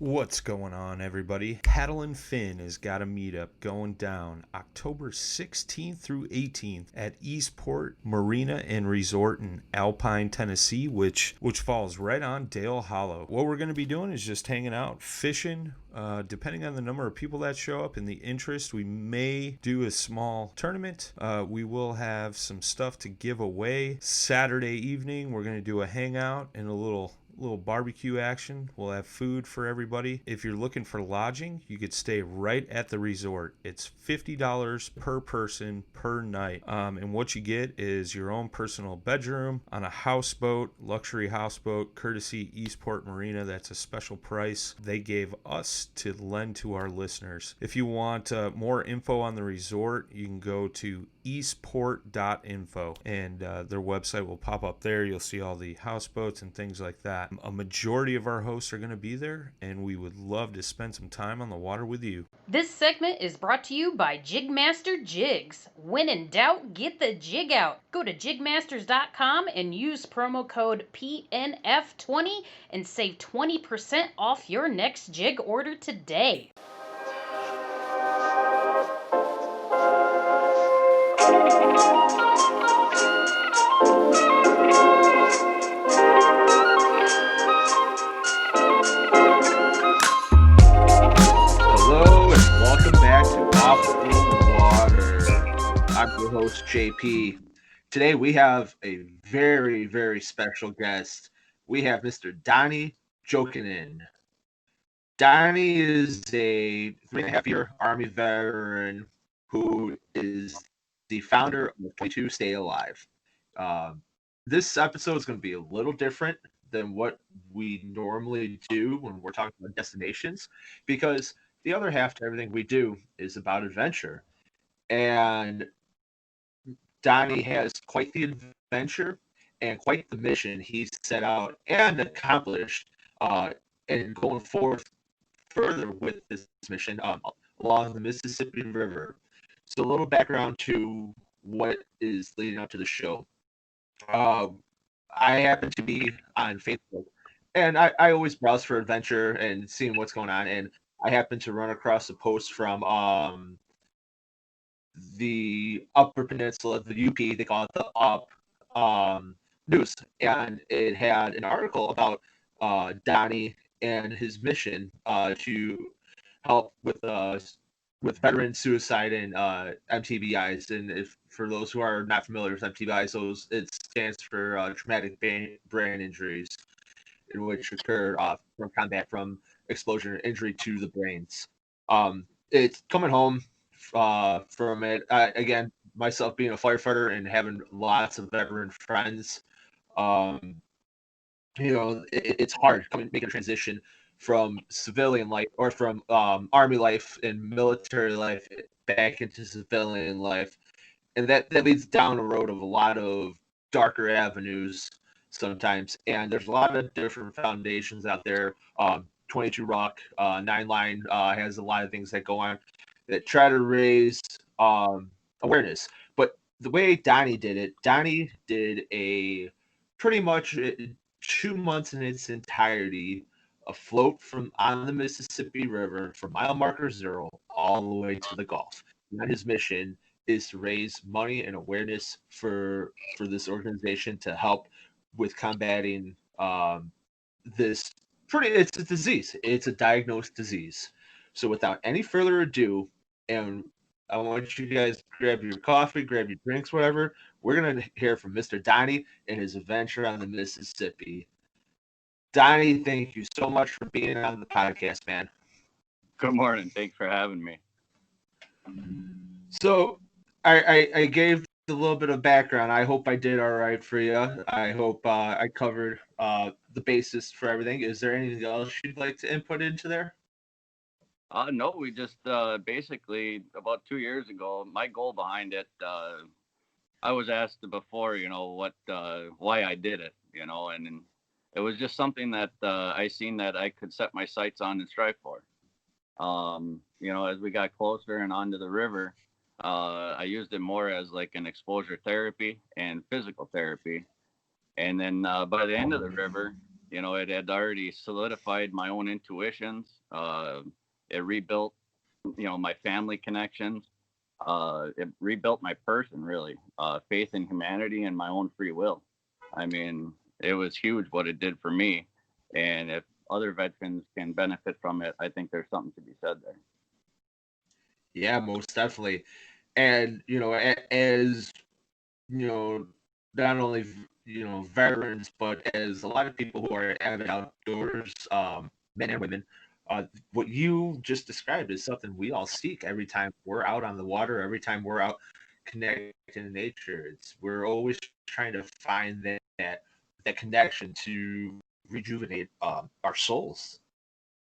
What's going on, everybody? Paddle and Fin has got a meetup going down October 16th through 18th at Eastport Marina and Resort in Alpine, Tennessee, which falls right on Dale Hollow. What we're going to be doing is just hanging out, fishing. Depending on the number of people that show up and the interest, we may do a small tournament. We will have some stuff to give away. Saturday evening, we're going to do a hangout and a little barbecue action. We'll have food for everybody. If you're looking for lodging, you could stay right at the resort. It's $50 per person per night. And what you get is your own personal bedroom on a houseboat, luxury houseboat, courtesy Eastport Marina. That's a special price they gave us to lend to our listeners. If you want more info on the resort, you can go to eastport.info and their website will pop up there. You'll see all the houseboats and things like that. A majority of our hosts are going to be there, and we would love to spend some time on the water with you. This segment is brought to you by JigMasters Jigs. When in doubt, get the jig out. Go to JigMasters.com and use promo code PNF20 and save 20% off your next jig order today. Hello and welcome back to Off the Water. I'm your host JP. Today we have a very, very special guest. We have Mr. Donnie Jokinen. Donnie is a 3.5-year Army veteran who is the founder of 22 Stay Alive. This episode is going to be a little different than what we normally do when we're talking about destinations, because the other half to everything we do is about adventure. And Donnie has quite the adventure and quite the mission he's set out and accomplished, and going forth further with this mission along the Mississippi River. So a little background to what is leading up to the show. I happen to be on Facebook, and I always browse for adventure and seeing what's going on, and I happened to run across a post from the Upper Peninsula, the UP, they call it the UP News, and it had an article about Donnie and his mission to help with veteran suicide and mTBIs. And if for those who are not familiar with mTBIs, it stands for traumatic brain injuries, in which occur from combat, from exposure and injury to the brains. It's coming home from it. Again, myself being a firefighter and having lots of veteran friends, it's hard making a transition from civilian life or from Army life and military life back into civilian life. And that leads down a road of a lot of darker avenues sometimes. And there's a lot of different foundations out there. 22 Rock, 9 Line has a lot of things that go on that try to raise awareness. But the way Donnie did a pretty much 2 months in its entirety afloat from on the Mississippi River from mile marker 0 all the way to the Gulf. And his mission is to raise money and awareness for this organization to help with combating this it's a disease. It's a diagnosed disease. So without any further ado, and I want you guys to grab your coffee, grab your drinks, whatever. We're going to hear from Mr. Donnie and his adventure on the Mississippi. Donnie, thank you so much for being on the podcast, man. Good morning. Thanks for having me. So I gave a little bit of background. I hope I did all right for you. I hope I covered the basis for everything. Is there anything else you'd like to input into there? No, we just basically about 2 years ago, my goal behind it, I was asked before, why I did it, and it was just something that I seen that I could set my sights on and strive for. As we got closer and onto the river, I used it more as like an exposure therapy and physical therapy. And then by the end of the river, You know, it had already solidified my own intuitions. It rebuilt, you know, my family connections. It rebuilt my person, really, faith in humanity and my own free will. I mean, it was huge what it did for me. And if other veterans can benefit from it, I think there's something to be said there. Yeah, most definitely. And, as, you know, not only, veterans, but as a lot of people who are avid outdoors, men and women, what you just described is something we all seek every time we're out on the water, every time we're out connecting to nature. We're always trying to find that connection to rejuvenate our souls.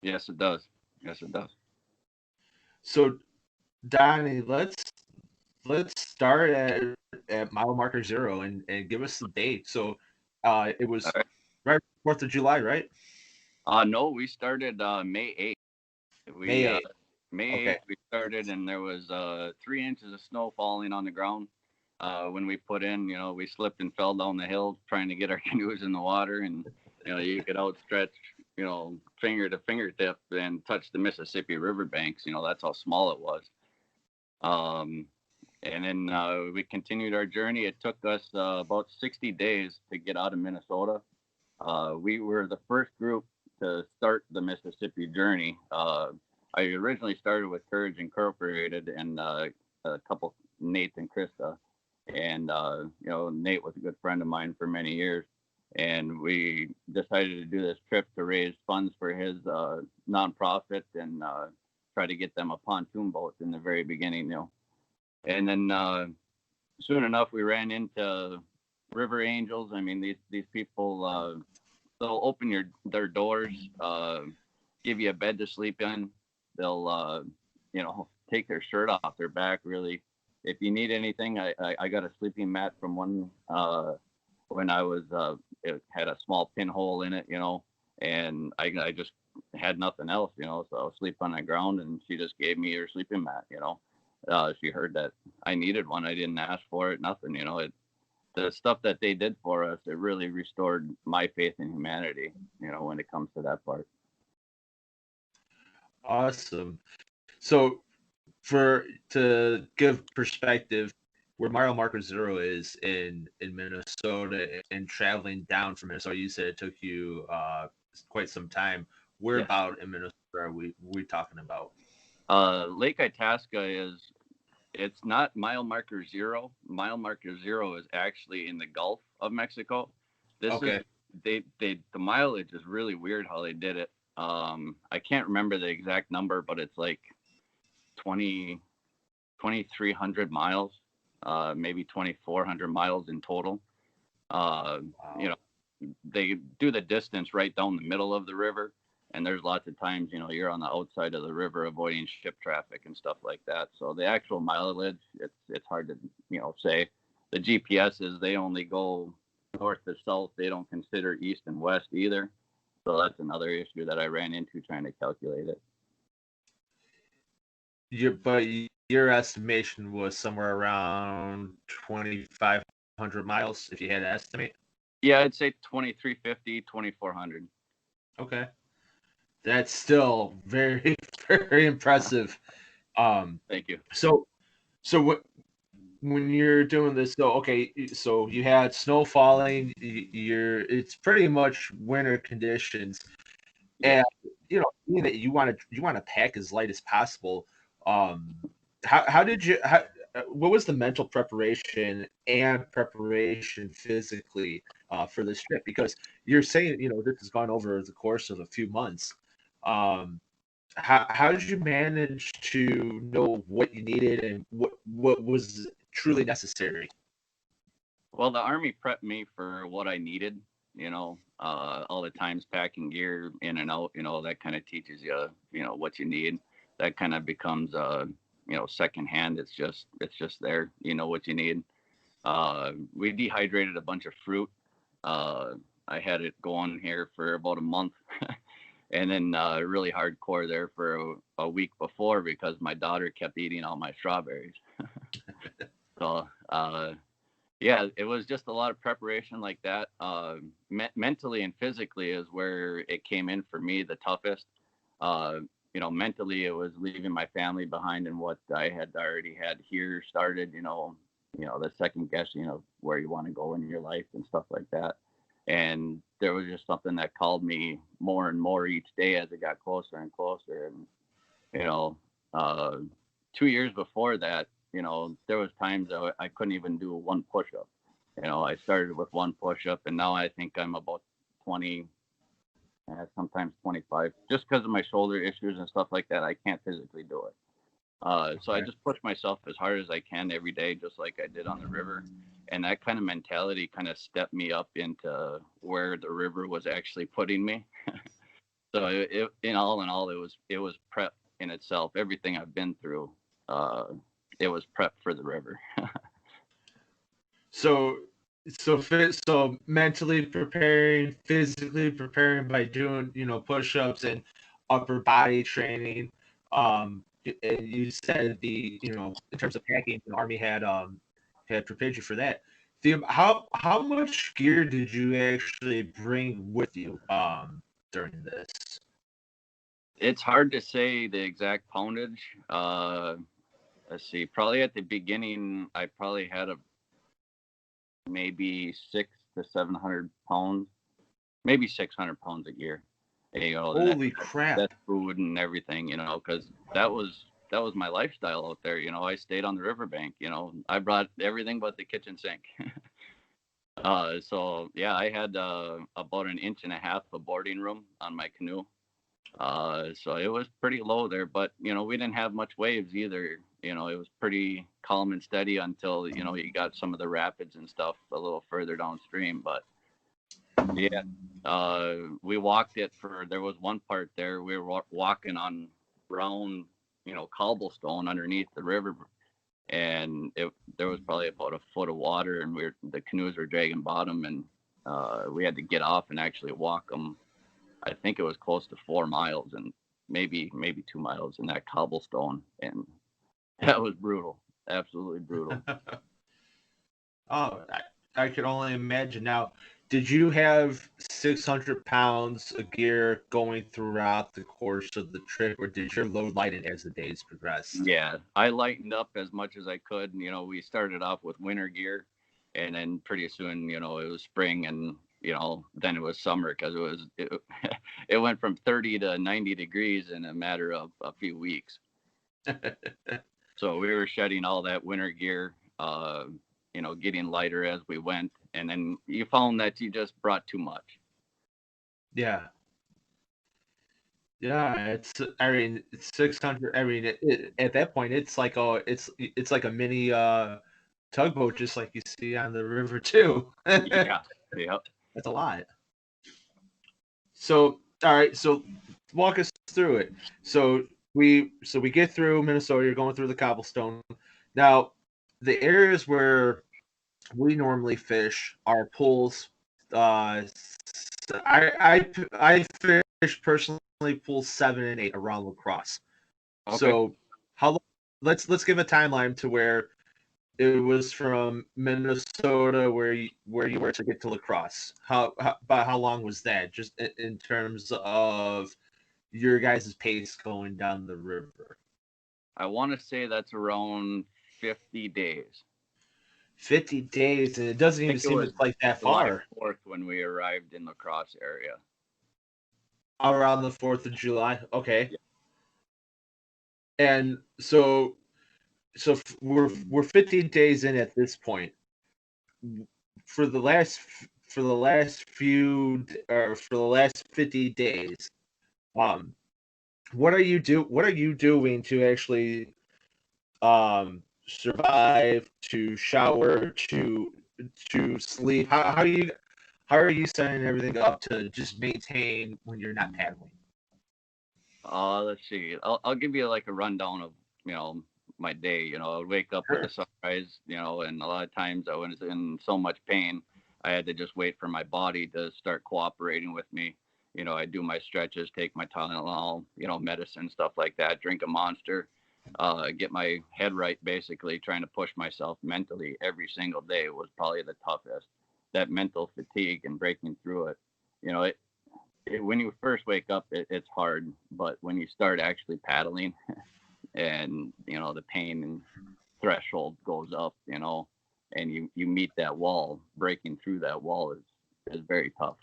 Yes, it does. Yes, it does. So, Donnie, let's start at mile marker 0 and give us the date. So, it was All right. right 4th of July, right? No, we started May 8th. May We 8th. May Okay. 8th we started, and there was 3 inches of snow falling on the ground. When we put in, you know, we slipped and fell down the hill trying to get our canoes in the water, and you know, you could outstretch, you know, finger to fingertip and touch the Mississippi River banks. You know, that's how small it was. Um, and then we continued our journey. It took us about 60 days to get out of Minnesota. We were the first group to start the Mississippi journey. I originally started with Courage Incorporated and a couple, Nate and Krista. And, you know, Nate was a good friend of mine for many years. And we decided to do this trip to raise funds for his nonprofit and try to get them a pontoon boat in the very beginning, you know. And then soon enough, we ran into River Angels. I mean, these people, they'll open their doors, give you a bed to sleep in. They'll, you know, take their shirt off their back. Really, if you need anything, I got a sleeping mat from one when I was it had a small pinhole in it, you know, and I just had nothing else, you know, so I was sleep on the ground, and she just gave me her sleeping mat, you know. She heard that I needed one. I didn't ask for it, nothing, you know. The stuff that they did for us, it really restored my faith in humanity, you know, when it comes to that part. Awesome. So, to give perspective, where mile marker 0 is in Minnesota, and traveling down from Minnesota, you said it took you quite some time. Where Yes. about in Minnesota are we talking about? Lake Itasca it's not mile marker 0. Mile marker 0 is actually in the Gulf of Mexico. This Okay. is the mileage is really weird how they did it. I can't remember the exact number, but it's like 2,300 miles, maybe 2,400 miles in total. Wow. You know, they do the distance right down the middle of the river, and there's lots of times, you know, you're on the outside of the river avoiding ship traffic and stuff like that. So the actual mileage, it's hard to, you know, say. The GPSs, they only go north to south. They don't consider east and west either. So that's another issue that I ran into trying to calculate it. But your estimation was somewhere around 2,500 miles, if you had to estimate. Yeah, I'd say 2,350, 2,400. Okay. That's still very, very impressive. Thank you. So when you're doing this, so okay, so you had snow falling. It's pretty much winter conditions, Yes. and being that you want to pack as light as possible. How did you? What was the mental preparation and preparation physically for this trip? Because you're saying this has gone over the course of a few months. Um, how did you manage to know what you needed and what was truly necessary? Well, the Army prepped me for what I needed, you know, all the times packing gear in and out, you know, that kind of teaches you, you know, what you need. That kind of becomes, you know, secondhand. It's just there, you know, what you need. We dehydrated a bunch of fruit. I had it going here for about a month. And then really hardcore there for a week before because my daughter kept eating all my strawberries. So Yeah, it was just a lot of preparation like that. Mentally and physically is where it came in for me the toughest. Uh, mentally it was leaving my family behind and what I had already had here started. The second guessing of where you want to go in your life and stuff like that. And there was just something that called me more and more each day as it got closer and closer. And you know, uh, 2 years before that, there was times I couldn't even do one push-up. I started with one push-up, and now I think I'm about 20, sometimes 25, just because of my shoulder issues and stuff like that. I can't physically do it. So I just push myself as hard as I can every day, just like I did on the river. And that kind of mentality kind of stepped me up into where the river was actually putting me. So in all, it was prep in itself. Everything I've been through, it was prep for the river. So mentally preparing, physically preparing by doing, push-ups and upper body training. And you said in terms of packing, the Army had prepared you for that. How much gear did you actually bring with you during this? It's hard to say the exact poundage. Let's see, probably at the beginning, I probably had maybe 600 to 700 pounds, maybe 600 pounds of gear. Holy crap! That's food and everything, because that was my lifestyle out there. I stayed on the riverbank. I brought everything but the kitchen sink. So yeah, I had about 1.5 inches of boarding room on my canoe. So it was pretty low there, but we didn't have much waves either. It was pretty calm and steady until you got some of the rapids and stuff a little further downstream. But yeah, we walked it there was one part there we were walking on brown, cobblestone underneath the river, and there was probably about a foot of water, and the canoes were dragging bottom, and we had to get off and actually walk them. I think it was close to 4 miles and maybe 2 miles in that cobblestone, and that was brutal, absolutely brutal. Oh, I could only imagine. Now, did you have 600 pounds of gear going throughout the course of the trip, or did your load lighten as the days progressed? Yeah, I lightened up as much as I could. We started off with winter gear, and then pretty soon, it was spring, and then it was summer because it went from 30 to 90 degrees in a matter of a few weeks. So we were shedding all that winter gear, getting lighter as we went, and then you found that you just brought too much. Yeah. Yeah, it's 600. At that point, it's like a mini tugboat, just like you see on the river too. Yeah, yep. That's a lot. So, all right, so walk us through it. So we get through Minnesota. You're going through the cobblestone. Now, the areas where we normally fish are pools. I fish personally pools 7 and 8 around La Crosse. Okay. So how let's give a timeline to where it was from Minnesota where you were to get to La Crosse. About how long was that? Just in terms of your guys' pace going down the river. I want to say that's around 50 days. 50 days, and it doesn't even seem like that far. July 4th when we arrived in La Crosse area. Around the 4th of July. Okay. Yeah. And so we're 15 days in at this point. For the last 50 days, what are you doing to actually survive, to shower, to sleep? How are you setting everything up to just maintain when you're not paddling? Let's see. I'll give you like a rundown of my day. I would wake up with the sunrise, and a lot of times I was in so much pain, I had to just wait for my body to start cooperating with me. I do my stretches, take my Tylenol, medicine, stuff like that, drink a Monster. get my head right, basically trying to push myself mentally every single day was probably the toughest. That mental fatigue and breaking through it, you know, when you first wake up, it's hard, but when you start actually paddling and, you know, the pain and threshold goes up, you know, and you meet that wall, breaking through that wall is very tough,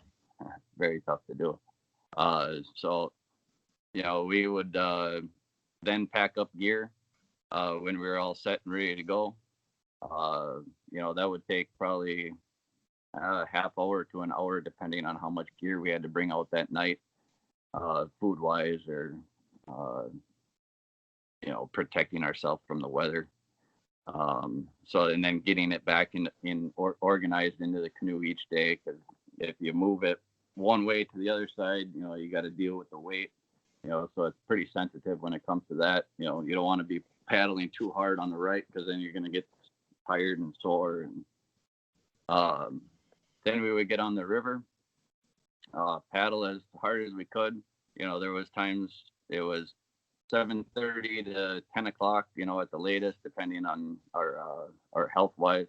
very tough to do. So, you know, we would then pack up gear when we were all set and ready to go. You know, that would take probably a half hour to an hour, depending on how much gear we had to bring out that night, food wise, or, you know, protecting ourselves from the weather. So, and then getting it back organized into the canoe each day, because if you move it one way to the other side, you know, you got to deal with the weight, you know, so it's pretty sensitive when it comes to that. You know, you don't want to be paddling too hard on the right, because then you're going to get tired and sore. And then we would get on the river, paddle as hard as we could. You know, there was times it was 7:30 to 10 o'clock, you know, at the latest, depending on our health wise,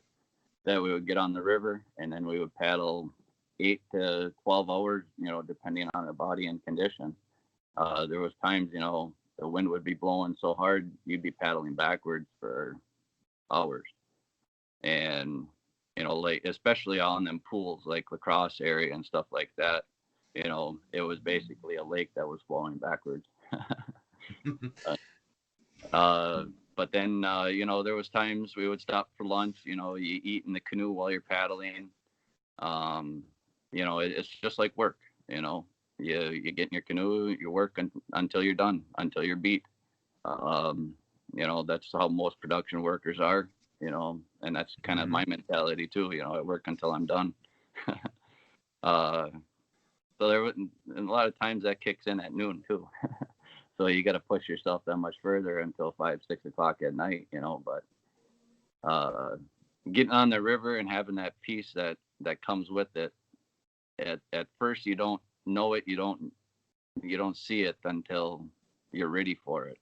that we would get on the river, and then we would paddle 8 to 12 hours, you know, depending on our body and condition. There was times, you know, the wind would be blowing so hard, you'd be paddling backwards for hours. And, you know, like, especially on them pools, like lacrosse area and stuff like that, you know, it was basically a lake that was flowing backwards. But then, you know, there was times we would stop for lunch, you know, you eat in the canoe while you're paddling. You know, it's just like work, you know, you get in your canoe, you work until you're done, until you're beat. You know, that's how most production workers are, you know, and that's kind of my mentality too. You know, I work until I'm done. So there was, and a lot of times that kicks in at noon too. So you got to push yourself that much further until 5, 6 o'clock at night, you know. But getting on the river and having that peace that comes with it. At first, you don't know it. You don't see it until you're ready for it,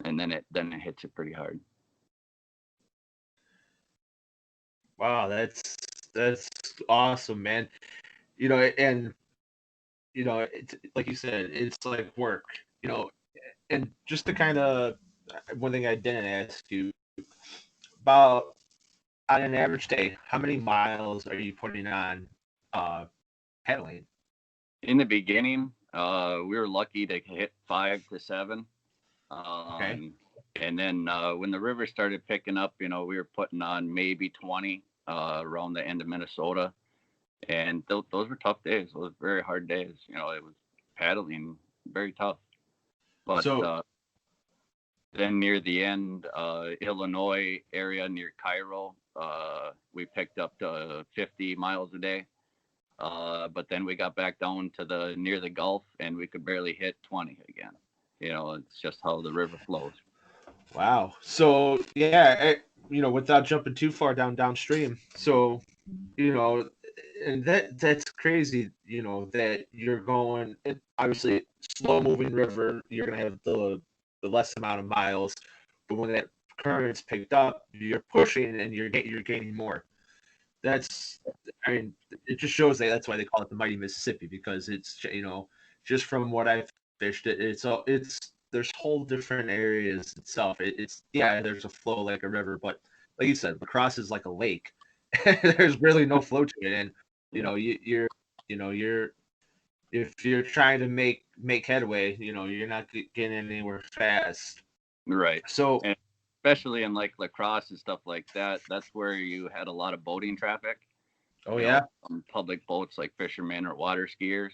and then it hits it pretty hard. Wow, that's awesome, man. You know, and you know, it's like you said, it's like work. You know, and just to kind of one thing I didn't ask you about, on an average day, how many miles are you putting on paddling? In the beginning, we were lucky to hit 5 to 7. Okay. And then when the river started picking up, you know, we were putting on maybe 20 around the end of Minnesota. And those were tough days. Those were very hard days. You know, it was paddling very tough. But So then near the end, Illinois area near Cairo, we picked up to 50 miles a day. But then we got back down to near the Gulf, and we could barely hit 20 again. You know, it's just how the river flows. wow. So yeah, you know, without jumping too far downstream. So, you know, and that's crazy. You know that you're going. Obviously, slow moving river. You're gonna have the less amount of miles, but when that current's picked up, you're pushing and you're gaining more. That's, I mean, it just shows that that's why they call it the mighty Mississippi, because it's, you know, just from what I've fished, it's there's whole different areas itself. It's yeah, there's a flow like a river, but like you said, lacrosse is like a lake. There's really no flow to it, and you know you're you know you're if you're trying to make headway, you know you're not getting anywhere fast. Right. So And especially in like lacrosse and stuff like that, that's where you had a lot of boating traffic. oh You yeah, know, public boats like fishermen or water skiers.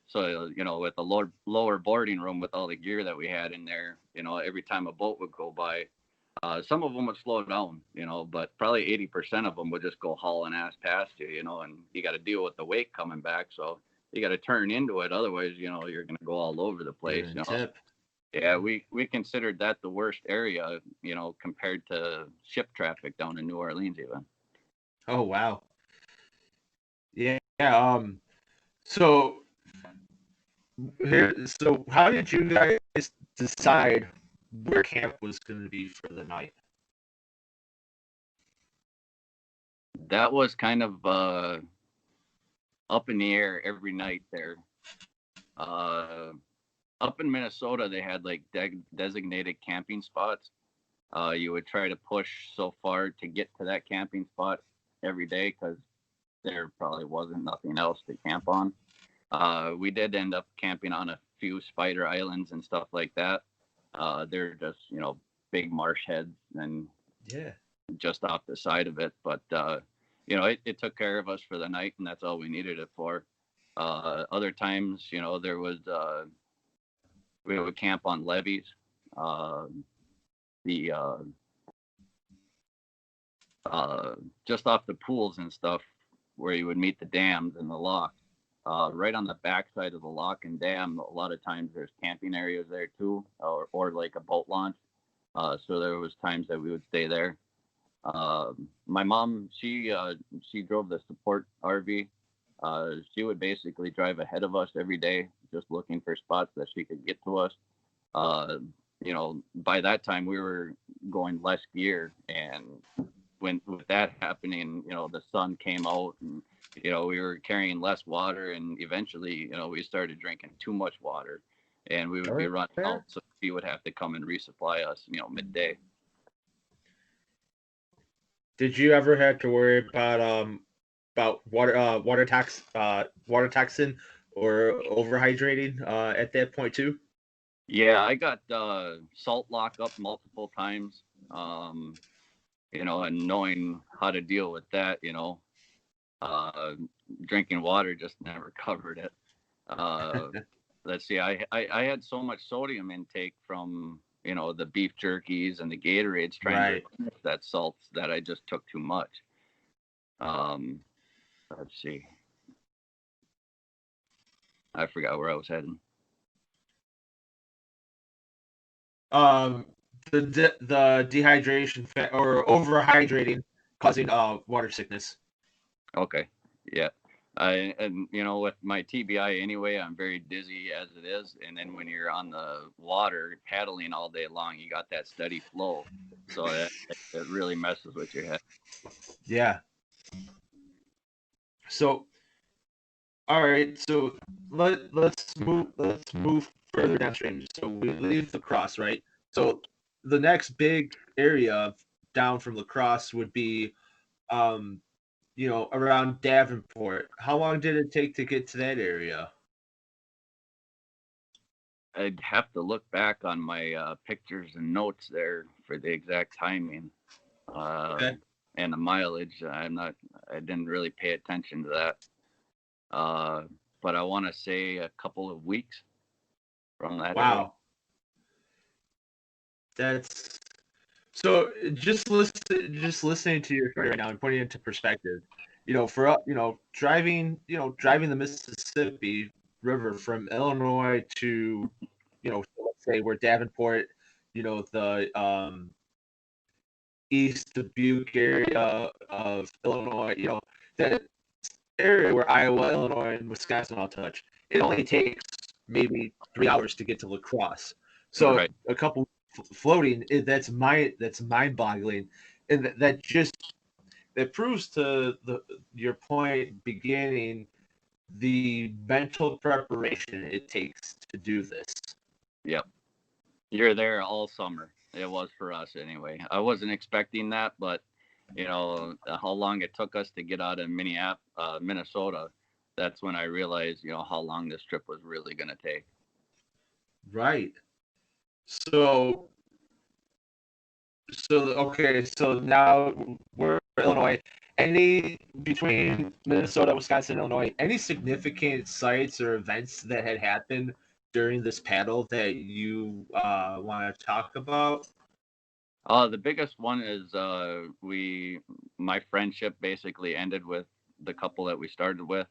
So, you know, with the lower boarding room with all the gear that we had in there, you know, every time a boat would go by, some of them would slow down, you know, but probably 80% of them would just go hauling ass past you, you know, and you got to deal with the wake coming back. So you got to turn into it. Otherwise, you know, you're going to go all over the place, you know. tip. Yeah, we considered that the worst area, you know, compared to ship traffic down in New Orleans even. Oh wow, yeah. So how did you guys decide where camp was going to be for the night? That was kind of up in the air every night there. Up in Minnesota, they had like designated camping spots. You would try to push so far to get to that camping spot every day because there probably wasn't nothing else to camp on. We did end up camping on a few spider islands and stuff like that. They're just, big marsh heads and just off the side of it. But, it took care of us for the night, and that's all we needed it for. Other times, there was, we would camp on levees. Just off the pools and stuff where you would meet the dams and the lock. Right on the backside of the lock and dam, a lot of times there's camping areas there too, or like a boat launch. So there was times that we would stay there. My mom, she drove the support RV. She would basically drive ahead of us every day, just looking for spots that she could get to us. By that time we were going less gear, and with that happening, the sun came out, and we were carrying less water, and eventually, we started drinking too much water, and we would be running out, so she would have to come and resupply us, midday. Did you ever have to worry about water toxin or overhydrating at that point too? Yeah, I got salt lock up multiple times, and knowing how to deal with that, drinking water just never covered it. Let's see, I had so much sodium intake from, the beef jerkies and the Gatorades trying to replace that salt that I just took too much. Let's see. I forgot where I was heading. The dehydration or overhydrating causing water sickness. Okay. Yeah. And with my TBI anyway, I'm very dizzy as it is. And then when you're on the water paddling all day long, you got that steady flow. So it really messes with your head. Yeah. So, all right. So let's move further downstream. So we leave La Crosse, right? So the next big area down from La Crosse would be, around Davenport. How long did it take to get to that area? I'd have to look back on my pictures and notes there for the exact timing and the mileage. I didn't really pay attention to that. But I want to say a couple of weeks from that. Wow. That's so. Just listening to your story right now and putting it into perspective. Driving the Mississippi River from Illinois to, let's say we're Davenport, the East Dubuque area of Illinois, that area where Iowa, Illinois, and Wisconsin all touch. It only takes maybe 3 hours to get to La Crosse. So a couple floating, that's mind-boggling, and that proves to your point beginning the mental preparation it takes to do this. Yep. You're there all summer. It was for us anyway. I wasn't expecting that, but how long it took us to get out of Minnesota, that's when I realized, how long this trip was really going to take. Right. So okay, so now we're in Illinois. Between Minnesota, Wisconsin, Illinois, any significant sites or events that had happened during this paddle that you want to talk about? The biggest one is my friendship basically ended with the couple that we started with.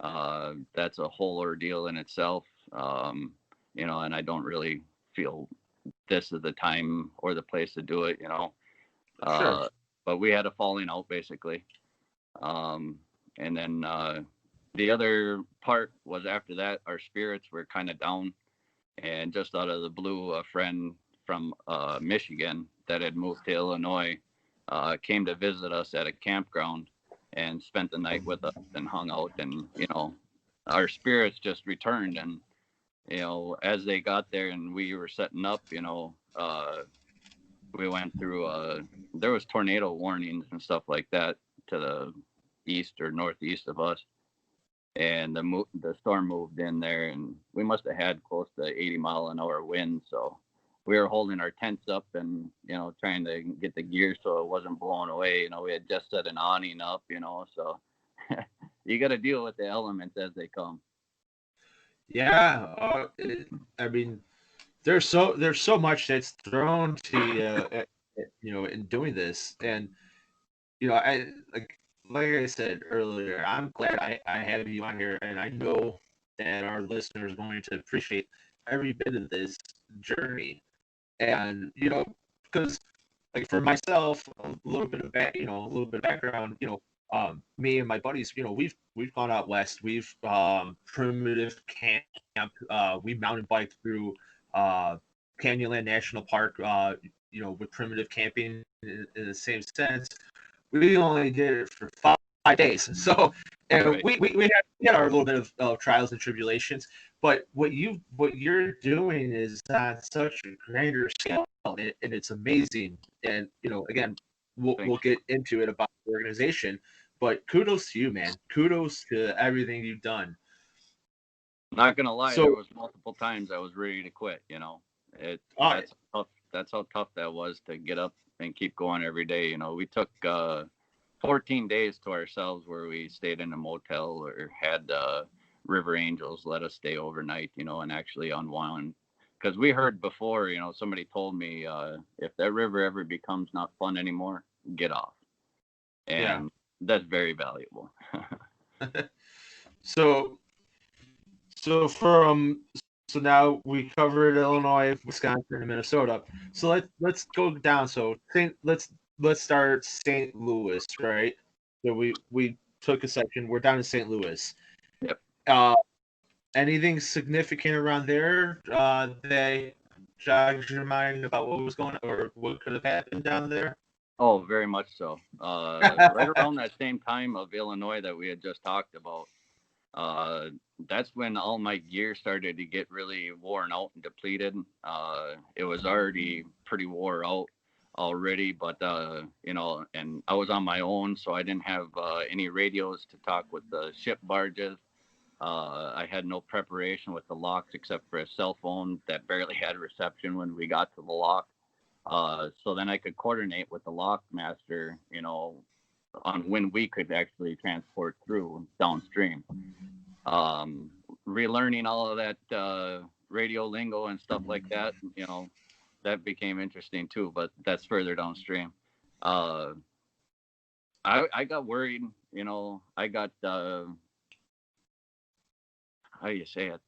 That's a whole ordeal in itself. And I don't really feel this is the time or the place to do it, Sure. But we had a falling out basically. And then the other part was after that, our spirits were kind of down, and just out of the blue, a friend from Michigan that had moved to Illinois came to visit us at a campground and spent the night with us and hung out, and our spirits just returned. And as they got there and we were setting up, we went through there was tornado warnings and stuff like that to the east or northeast of us, and the storm moved in there, and we must have had close to 80-mile-an-hour wind. So we were holding our tents up and trying to get the gear so it wasn't blowing away. We had just set an awning up, so you got to deal with the elements as they come. Yeah, I mean, there's so much that's thrown to you in doing this, and I like I said earlier, I'm glad I have you on here, and I know that our listeners are going to appreciate every bit of this journey. And because like for myself, a little bit of background, me and my buddies, we've gone out west, we've primitive camp, we mountain biked through Canyonland National Park, with primitive camping in the same sense. We only did it for 5 days, so and Right. we had our little bit of trials and tribulations. But what you're doing is on such a grander scale, and it's amazing. And again, we'll get into it about the organization, but kudos to you, man. Kudos to everything you've done. Not gonna lie, there was multiple times I was ready to quit. That's tough. That's how tough that was to get up and keep going every day. We took 14 days to ourselves where we stayed in a motel or had River Angels let us stay overnight, and actually unwind. Because we heard before, somebody told me if that river ever becomes not fun anymore, get off. And that's very valuable. So now we covered Illinois, Wisconsin, and Minnesota. So let's go down. So let's start St. Louis, right? So we took a section. We're down in St. Louis. Yep. Anything significant around there that jogs your mind about what was going on or what could have happened down there? Oh, very much so. Right around that same time of Illinois that we had just talked about, that's when all my gear started to get really worn out and depleted. It was already pretty wore out already, but and I was on my own, so I didn't have any radios to talk with the ship barges. I had no preparation with the locks except for a cell phone that barely had reception when we got to the lock. So then I could coordinate with the lock master, on when we could actually transport through downstream. Relearning all of that radio lingo and stuff like that, that became interesting too, but that's further downstream. I got worried, I got, how do you say it?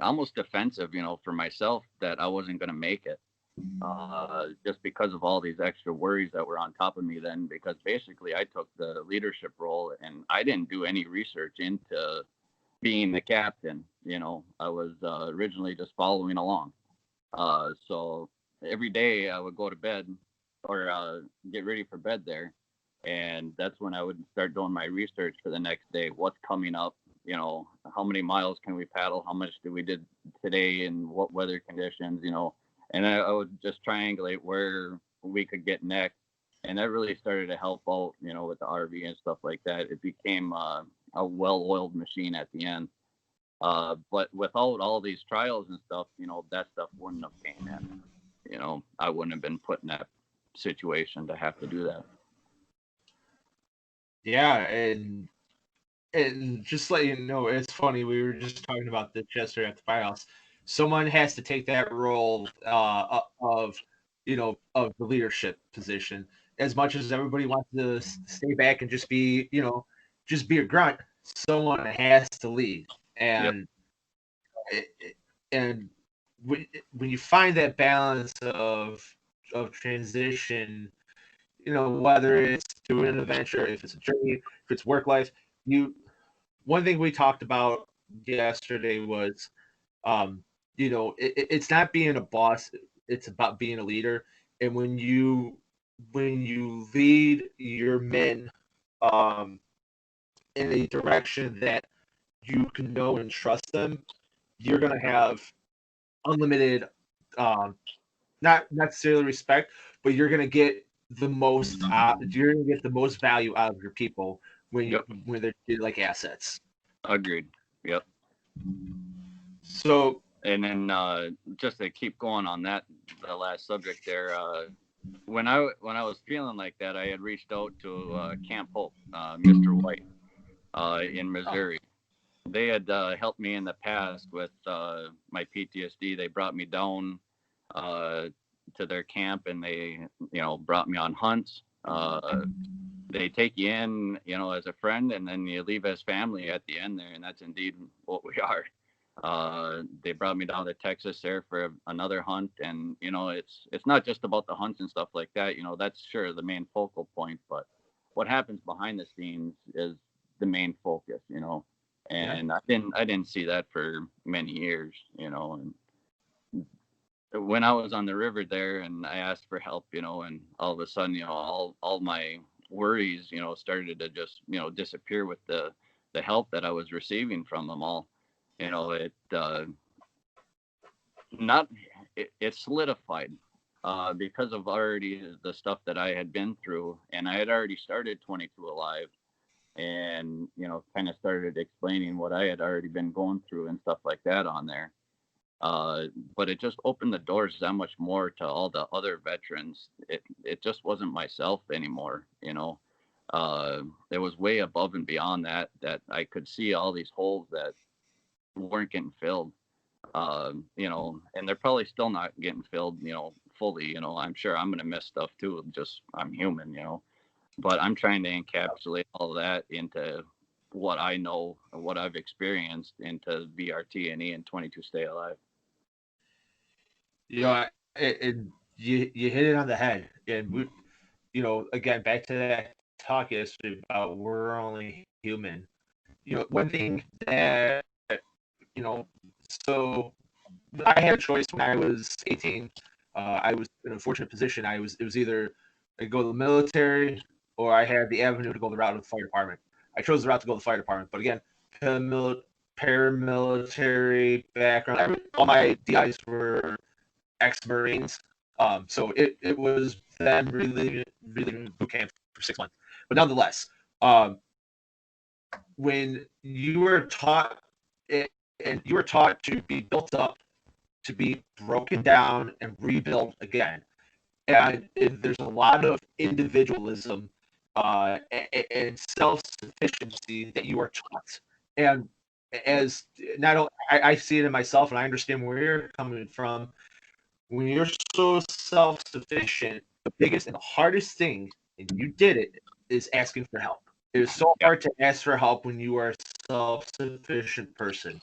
Almost defensive, for myself that I wasn't going to make it. Just because of all these extra worries that were on top of me then, because basically I took the leadership role and I didn't do any research into being the captain. I was originally just following along. So every day I would go to bed or get ready for bed there. And that's when I would start doing my research for the next day. What's coming up? How many miles can we paddle? How much did we did today and what weather conditions, and I would just triangulate where we could get next. And that really started to help out, with the RV and stuff like that. It became a well-oiled machine at the end. But without all these trials and stuff, that stuff wouldn't have came in. I wouldn't have been put in that situation to have to do that. Yeah, and just let you know, it's funny. We were just talking about this yesterday at the firehouse. Someone has to take that role of the leadership position. As much as everybody wants to stay back and just be a grunt, someone has to lead. And and when you find that balance of transition, whether it's doing an adventure, if it's a journey, if it's work life, one thing we talked about yesterday was it's not being a boss, it's about being a leader. And when you lead your men in a direction that you can know and trust them, you're going to have unlimited, not necessarily respect, but you're going to get the most you're going to get the most value out of your people Yep. when they're treated like assets. Agreed. Yep. So, and then just to keep going on that, the last subject there, when I was feeling like that, I had reached out to Camp Hope, Mr. White, in Missouri. They had helped me in the past with my PTSD. They brought me down to their camp, and they, brought me on hunts. They take you in, as a friend, and then you leave as family at the end there, and that's indeed what we are. They brought me down to Texas there for another hunt, and it's not just about the hunts and stuff like that. That's sure the main focal point, but what happens behind the scenes is the main focus. And I didn't see that for many years. And when I was on the river there, and I asked for help, and all of a sudden, all my worries, started to just disappear with the help that I was receiving from them all. It solidified because of already the stuff that I had been through, and I had already started 22 Alive, and kind of started explaining what I had already been going through and stuff like that on there. But it just opened the doors that much more to all the other veterans. It just wasn't myself anymore. It was way above and beyond that I could see all these holes that weren't getting filled, and they're probably still not getting filled, fully. I'm sure I'm going to miss stuff too. Just, I'm human, but I'm trying to encapsulate all of that into what I know, what I've experienced, into VRT&E and 22 Stay Alive. you hit it on the head. And we, again, back to that talk yesterday about we're only human. One thing that, so I had a choice when I was 18. I was in a fortunate position. It was either I go to the military or I had the avenue to go the route of the fire department. I chose the route to go to the fire department. But again, paramilitary background. All my DIs were ex-Marines. So it was them really boot camp for 6 months. But nonetheless, when you were taught it, and you were taught to be built up, to be broken down and rebuilt again, and there's a lot of individualism and self-sufficiency that you are taught. And as not only I see it in myself, and I understand where you're coming from. When you're so self-sufficient, the biggest and the hardest thing, and you did it, is asking for help. It is so hard to ask for help when you are a self-sufficient person.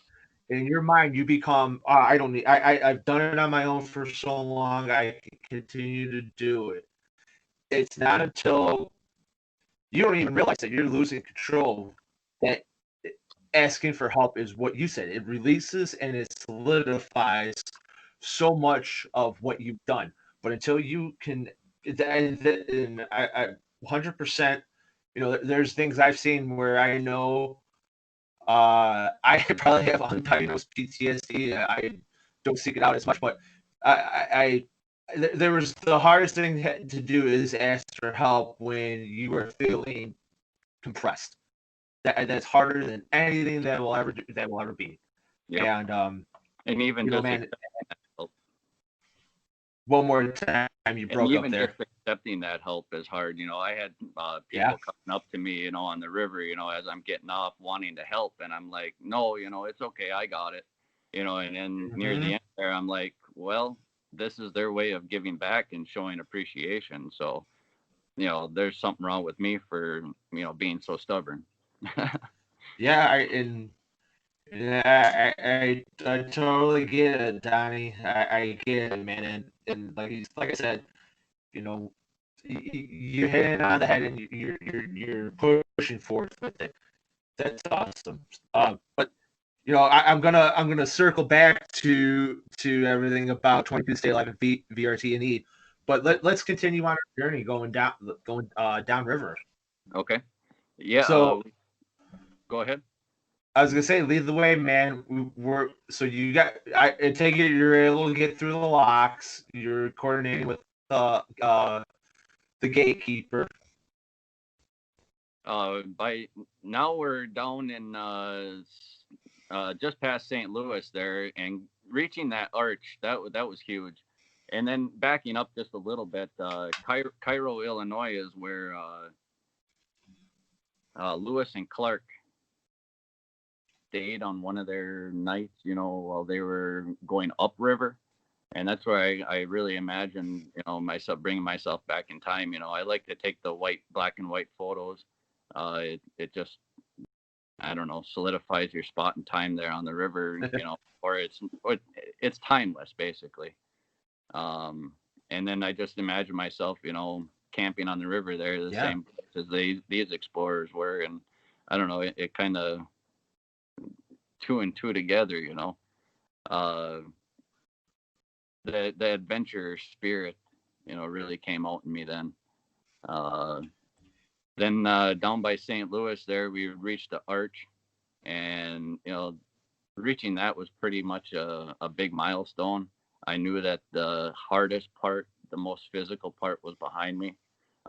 In your mind, you become, I don't need, I've done it on my own for so long, I can continue to do it. It's not until you don't even realize that you're losing control that asking for help is what you said. It releases and it solidifies so much of what you've done. But until you can, and I 100%, there's things I've seen where I know I probably have undiagnosed PTSD. I don't seek it out as much, but there was the hardest thing to do is ask for help when you are feeling compressed. That's harder than anything that will ever be. Yep. And even just man, one more time, you broke up there. Just accepting that help is hard. I had people coming up to me, on the river, as I'm getting off, wanting to help, and I'm like, no, it's okay, I got it, and then near the end there, I'm like, well, this is their way of giving back and showing appreciation. So, there's something wrong with me for being so stubborn. I totally get it, Donnie. I get it, man. And like I said, you're hitting on the head and you're pushing forth with it. That's awesome. But I'm gonna circle back to everything about 22 Stay Alive and VRT and E, but let's continue on our journey going down river. Okay. Yeah. So Go ahead. I was gonna say, lead the way, man. I take it you're able to get through the locks. You're coordinating with the gatekeeper. By now we're down in just past St. Louis there, and reaching that arch that was huge. And then backing up just a little bit, Cairo, Illinois is where Lewis and Clark stayed on one of their nights, while they were going upriver. And that's where I really imagine, myself bringing myself back in time. I like to take the black and white photos. It just, I don't know, solidifies your spot in time there on the river, or it's timeless basically. And then I just imagine myself, camping on the river there, the same place as these explorers were. And I don't know, it kind of two and two together, the adventure spirit, really came out in me then. Then down by St. Louis there, we reached the arch, and, reaching that was pretty much a big milestone. I knew that the hardest part, the most physical part, was behind me.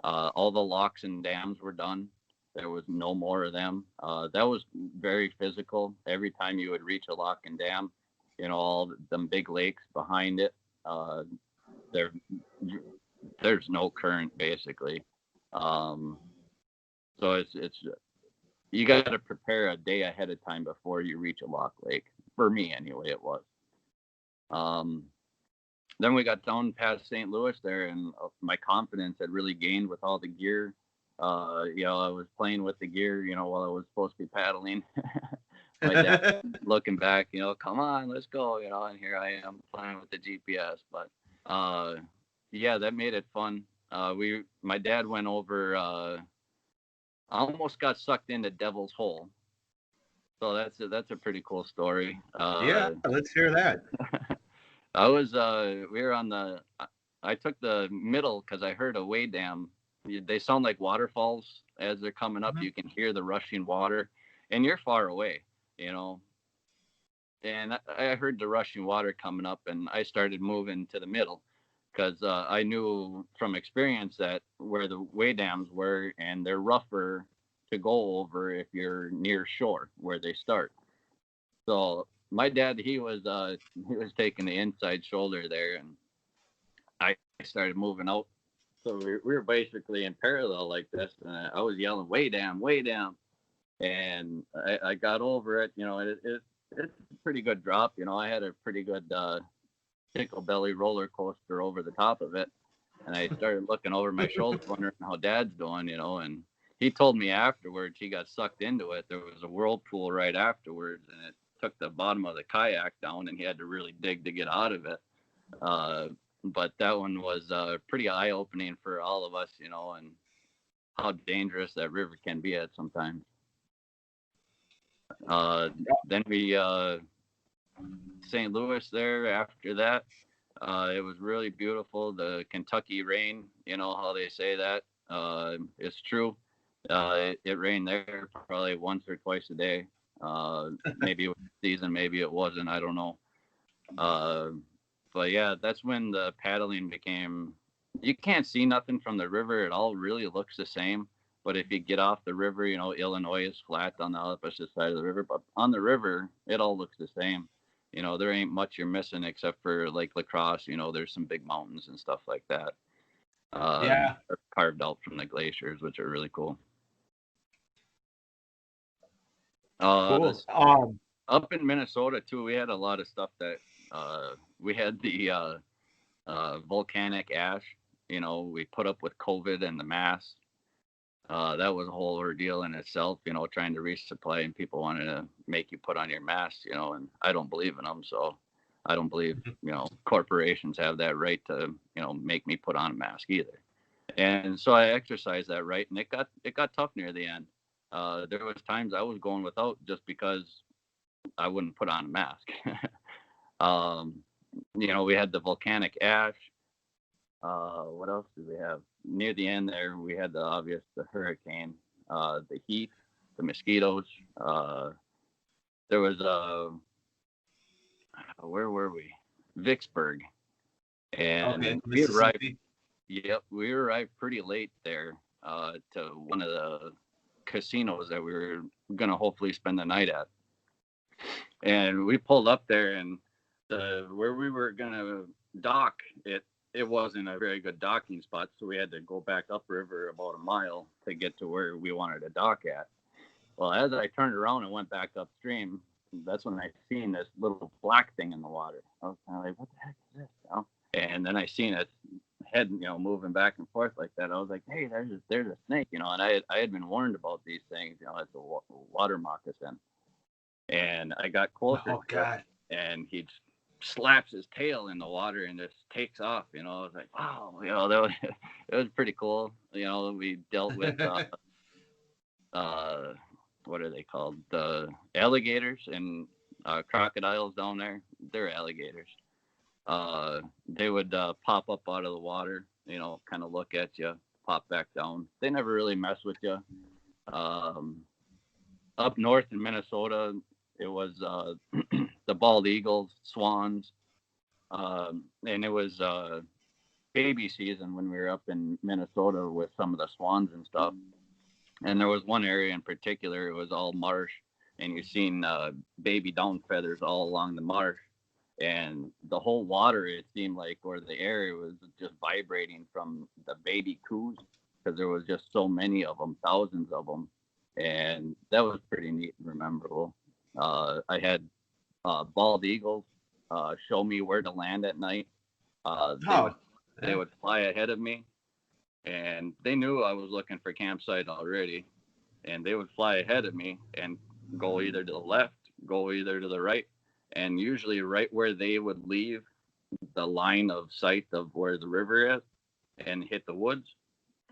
All the locks and dams were done. There was no more of them. That was very physical. Every time you would reach a lock and dam, all them big lakes behind it, there's no current basically. So it's you got to prepare a day ahead of time before you reach a lock lake. For me, anyway, it was. Then we got down past St. Louis there, and my confidence had really gained with all the gear. I was playing with the gear, while I was supposed to be paddling. My dad looking back, come on, let's go, and here I am playing with the GPS. But that made it fun. My dad went over. I almost got sucked into Devil's Hole. So that's a pretty cool story. Let's hear that. We were on I took the middle because I heard a way dam. They sound like waterfalls as they're coming up. Mm-hmm. You can hear the rushing water, and you're far away, and I heard the rushing water coming up, and I started moving to the middle because I knew from experience that where the way dams were, and they're rougher to go over if you're near shore where they start. So my dad, he was taking the inside shoulder there, and I started moving out. So we were basically in parallel like this, and I was yelling, way down, and I got over it. It's a pretty good drop. I had a pretty good tickle belly roller coaster over the top of it, and I started looking over my shoulder, wondering how Dad's doing, and he told me afterwards he got sucked into it. There was a whirlpool right afterwards, and it took the bottom of the kayak down, and he had to really dig to get out of it. But that one was pretty eye-opening for all of us, and how dangerous that river can be at sometimes. Then we St. Louis there after that. It was really beautiful. The Kentucky rain, how they say that. It's true. It rained there probably once or twice a day. Maybe it was season, maybe it wasn't. I don't know. But yeah, that's when the paddling became. You can't see nothing from the river. It all really looks the same. But if you get off the river, Illinois is flat on the opposite side of the river. But on the river, it all looks the same. There ain't much you're missing except for Lake La Crosse. There's some big mountains and stuff like that. Carved out from the glaciers, which are really cool. Cool. Up in Minnesota too, we had a lot of stuff that we had the volcanic ash. We put up with COVID and the masks. That was a whole ordeal in itself, trying to resupply, and people wanted to make you put on your mask, and I don't believe in them. So I don't believe, corporations have that right to, make me put on a mask either. And so I exercised that right, and it got tough near the end. There was times I was going without just because I wouldn't put on a mask. We had the volcanic ash. What else did we have? Near the end there, we had the hurricane, the heat, the mosquitoes. There was where were we? Vicksburg, and Okay, we arrived. Mississippi. Yep, we arrived pretty late there to one of the casinos that we were gonna hopefully spend the night at. And we pulled up there, and where we were gonna dock, it wasn't a very good docking spot, so we had to go back upriver about a mile to get to where we wanted to dock at. Well, as I turned around and went back upstream, that's when I seen this little black thing in the water. I was kind of like, what the heck is this? And then I seen its head, moving back and forth like that. I was like, hey, there's a snake, and I had been warned about these things, it's a water moccasin. And I got closer. Oh God! And he slaps his tail in the water and just takes off. I was like, wow, it was pretty cool. We dealt with what are they called? The alligators and crocodiles down there. They're alligators. They would pop up out of the water, kind of look at you, pop back down. They never really mess with you. Up north in Minnesota, it was the bald eagles, swans, and it was baby season when we were up in Minnesota with some of the swans and stuff. And there was one area in particular, it was all marsh, and you've seen baby down feathers all along the marsh. And the whole water, it seemed like, or the air was just vibrating from the baby coos, because there was just so many of them, thousands of them. And that was pretty neat and memorable. I had bald eagles show me where to land at night. They would fly ahead of me, and they knew I was looking for campsite already, and they would fly ahead of me and go either to the left, go either to the right, and usually right where they would leave the line of sight of where the river is and hit the woods,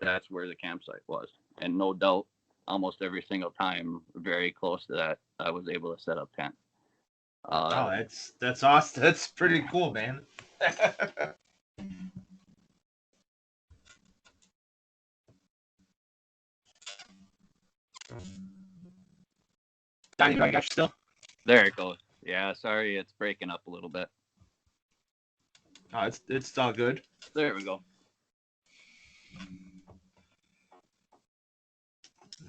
that's where the campsite was. And no doubt, almost every single time, very close to that, I was able to set up tent. That's awesome. That's pretty cool, man. Donnie, I got you still? There it goes. Yeah, sorry, it's breaking up a little bit. Oh, it's all good. There we go.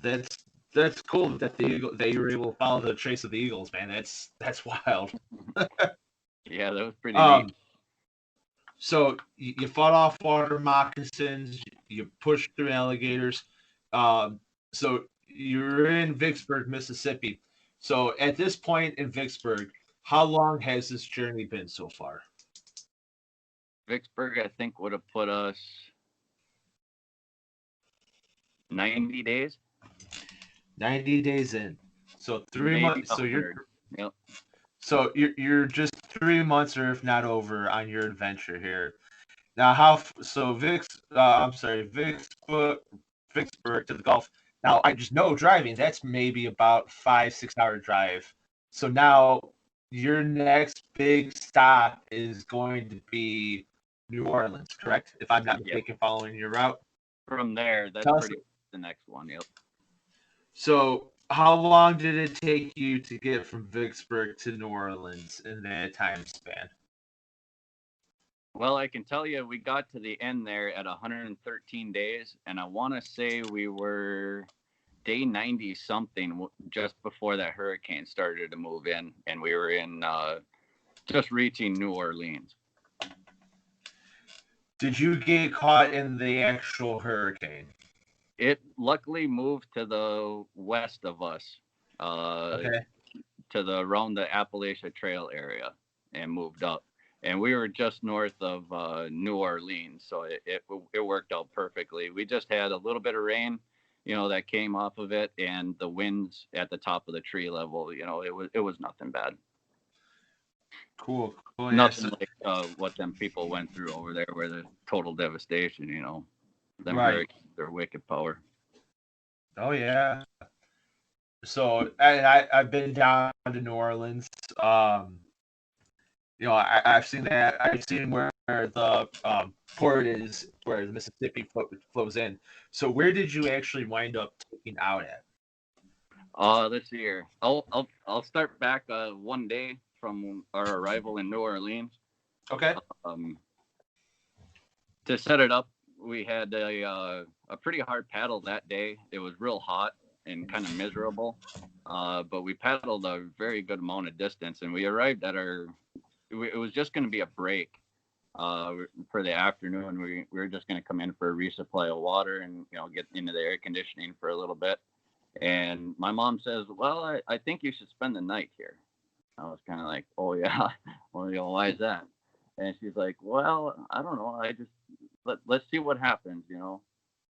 That's cool that you were able to follow the trace of the eagles, man. That's wild. Yeah, that was pretty neat. So you fought off water moccasins, you pushed through alligators. So you're in Vicksburg, Mississippi. So at this point in Vicksburg, how long has this journey been so far? Vicksburg, I think, would have put us 90 days. 90 days in. So 3 months. So Yep. So you're just 3 months, or if not over, on your adventure here. Now, Vicksburg to the Gulf. Now, I just know driving, that's maybe about 5-6 hour drive. So now your next big stop is going to be New Orleans, correct? If I'm not mistaken, following your route. From there, that's pretty much the next one. Yep. So how long did it take you to get from Vicksburg to New Orleans in that time span? Well, I can tell you we got to the end there at 113 days, and I want to say we were day 90 something just before that hurricane started to move in, and we were in just reaching New Orleans. Did you get caught in the actual hurricane? It luckily moved to the west of us, to around the Appalachia Trail area, and moved up. And we were just north of New Orleans, so it worked out perfectly. We just had a little bit of rain, that came off of it, and the winds at the top of the tree level. It was nothing bad. Cool. Nothing like what them people went through over there, where the total devastation. Them right. hurricanes, their wicked power. Oh yeah. So I've been down to New Orleans. You know, I've seen that. I've seen where the port is, where the Mississippi flows in. So where did you actually wind up taking out at? Let's see here. I'll start back one day from our arrival in New Orleans. Okay. To set it up, we had a pretty hard paddle that day. It was real hot and kind of miserable, but we paddled a very good amount of distance, and we arrived at it was just going to be a break for the afternoon. We were just going to come in for a resupply of water and, you know, get into the air conditioning for a little bit. And my mom says, well, I think you should spend the night here. I was kind of like, oh, yeah. Well, you know, why is that? And she's like, well, I don't know. Let's see what happens, you know.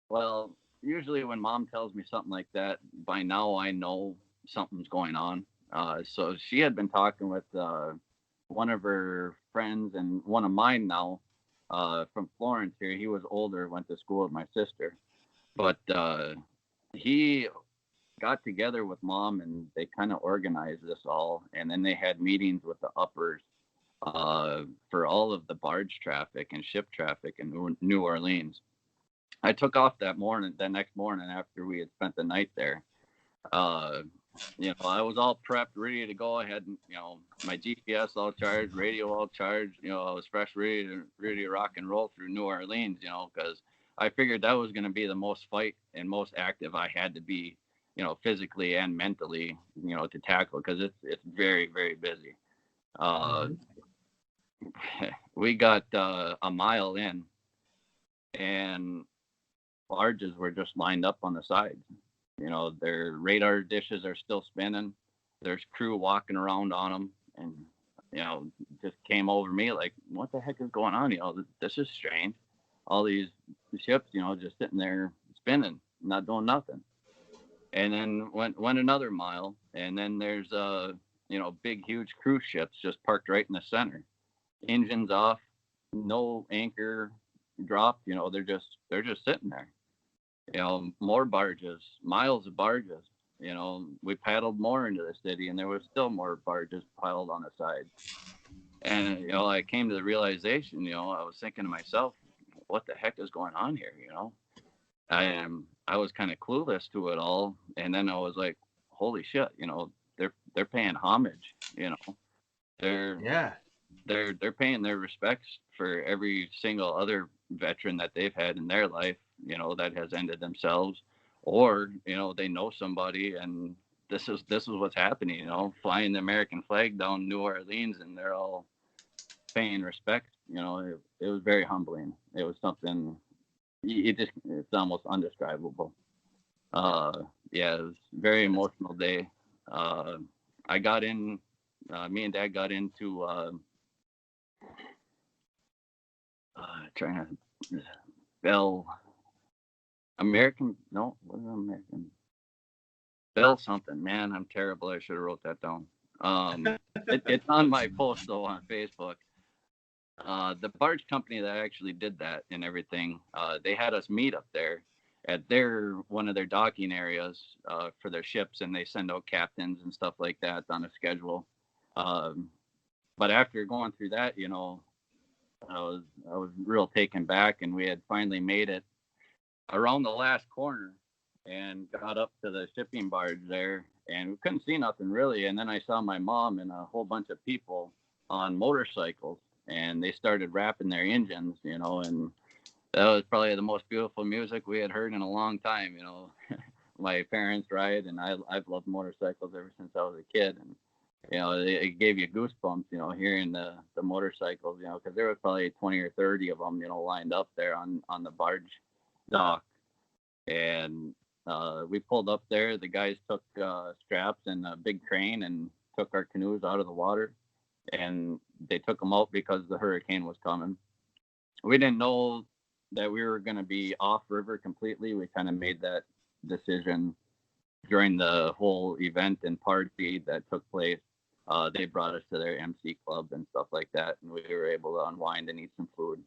Well, usually when mom tells me something like that, by now I know something's going on. So she had been talking with one of her friends and one of mine now from Florence here. He was older, went to school with my sister. But he got together with mom and they kind of organized this all. And then they had meetings with the uppers for all of the barge traffic and ship traffic in New Orleans. I took off that next morning after we had spent the night there. You know, I was all prepped, ready to go. I had, you know, my GPS all charged, radio all charged. You know, I was fresh, ready to rock and roll through New Orleans, you know, because I figured that was going to be the most fight and most active I had to be, you know, physically and mentally, you know, to tackle, because it's very, very busy. We got a mile in, and barges were just lined up on the sides. You know, their radar dishes are still spinning. There's crew walking around on them, and, you know, just came over me like, what the heck is going on? You know, this is strange. All these ships, you know, just sitting there spinning, not doing nothing. And then went another mile, and then there's you know, big, huge cruise ships just parked right in the center. Engines off, no anchor dropped. You know, they're just sitting there. You know, more barges, miles of barges. You know, we paddled more into the city, and there was still more barges piled on the side. And, you know, I came to the realization, you know, I was thinking to myself, what the heck is going on here? You know, I was kind of clueless to it all, and then I was like, holy shit, you know, they're paying homage. You know, they're paying their respects for every single other veteran that they've had in their life, you know, that has ended themselves, or, you know, they know somebody, and this is what's happening, you know, flying the American flag down New Orleans, and they're all paying respect. You know, it was very humbling. It was something, it's almost undescribable. Yeah, it was a very emotional day. I got in, me and Dad got into trying to Bell American, no, what is it, American Bell something, man, I'm terrible. I should have wrote that down. It's on my post though on Facebook. The barge company that actually did that and everything, they had us meet up there at one of their docking areas for their ships, and they send out captains and stuff like that on a schedule. But after going through that, you know, I was real taken back, and we had finally made it around the last corner and got up to the shipping barge there, and we couldn't see nothing really. And then I saw my mom and a whole bunch of people on motorcycles, and they started rapping their engines, you know, and that was probably the most beautiful music we had heard in a long time, you know. My parents ride, and I've loved motorcycles ever since I was a kid, and, you know, it gave you goosebumps, you know, hearing the motorcycles, you know, because there was probably 20 or 30 of them, you know, lined up there on the barge dock. And we pulled up there. The guys took straps and a big crane and took our canoes out of the water, and they took them out because the hurricane was coming. We didn't know that we were going to be off river completely. We kind of made that decision during the whole event and party that took place. They brought us to their MC club and stuff like that, and we were able to unwind and eat some food.